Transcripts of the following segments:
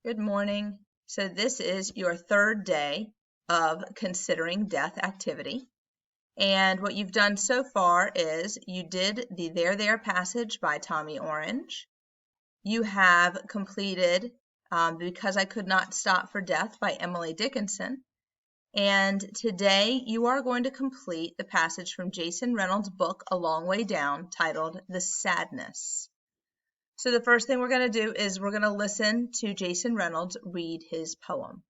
Good morning. So this is your third day of considering death activity. And what you've done so far is you did the There There passage by Tommy Orange. You have completed Because I Could Not Stop for Death by Emily Dickinson. And today you are going to complete the passage from Jason Reynolds' book, A Long Way Down, titled The Sadness. So the first thing we're going to do is we're going to listen to Jason Reynolds read his poem.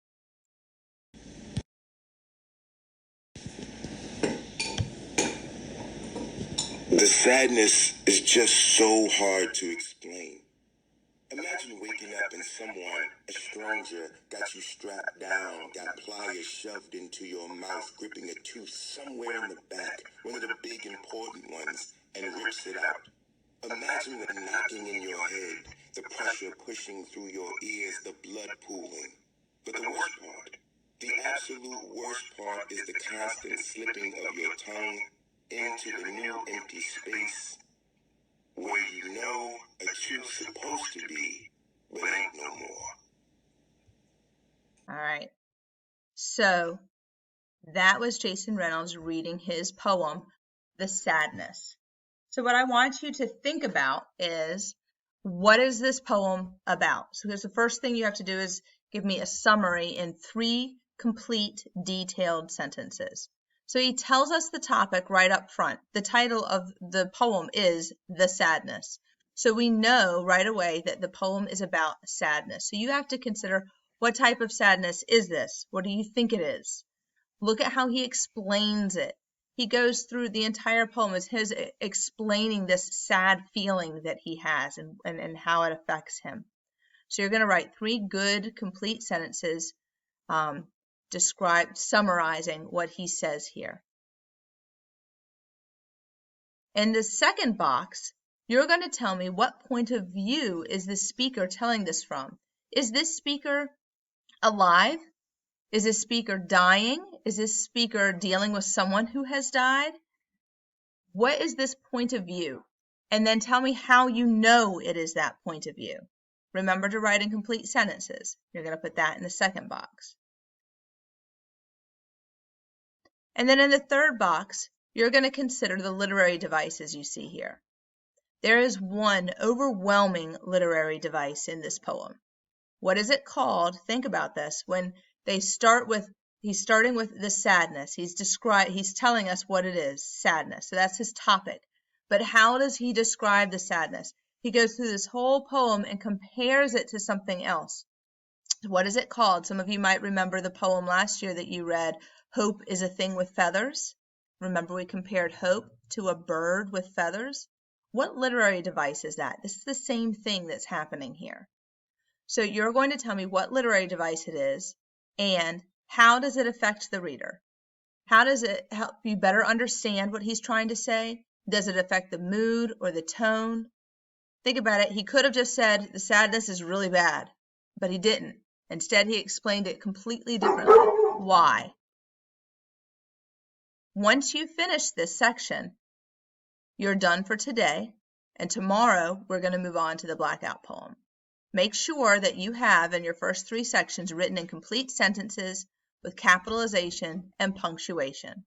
The sadness is just so hard to explain. Imagine waking up and someone, a stranger, got you strapped down, got pliers shoved into your mouth, gripping a tooth somewhere in the back, one of the big important ones, and rips it out. Imagine the knocking in your head, the pressure pushing through your ears, the blood pooling. But the worst part, the absolute worst part, is the constant slipping of your tongue into the new empty space where you know a truth's supposed to be, but ain't no more. All right. So that was Jason Reynolds reading his poem, The Sadness. So what I want you to think about is, what is this poem about? So because the first thing you have to do is give me a summary in 3 complete, detailed sentences. So he tells us the topic right up front. The title of the poem is The Sadness. So we know right away that the poem is about sadness. So you have to consider, what type of sadness is this? What do you think it is? Look at how he explains it. He goes through the entire poem as his explaining this sad feeling that he has and how it affects him. So you're going to write 3 good, complete sentences summarizing what he says here. In the second box, you're going to tell me what point of view is this speaker telling this from. Is this speaker alive? Is this speaker dying? Is this speaker dealing with someone who has died? What is this point of view? And then tell me how you know it is that point of view. Remember to write in complete sentences. You're going to put that in the second box. And then in the third box, you're going to consider the literary devices you see here. There is one overwhelming literary device in this poem. What is it called? Think about this. When they start with, he's starting with the sadness. He's telling us what it is, sadness. So that's his topic. But how does he describe the sadness? He goes through this whole poem and compares it to something else. What is it called? Some of you might remember the poem last year that you read, Hope is a Thing with Feathers. Remember we compared hope to a bird with feathers? What literary device is that? This is the same thing that's happening here. So you're going to tell me what literary device it is and how does it affect the reader? How does it help you better understand what he's trying to say? Does it affect the mood or the tone? Think about it. He could have just said the sadness is really bad, but he didn't. Instead, he explained it completely differently. Why? Once you finish this section, you're done for today, and tomorrow we're going to move on to the blackout poem. Make sure that you have in your first 3 sections written in complete sentences with capitalization and punctuation.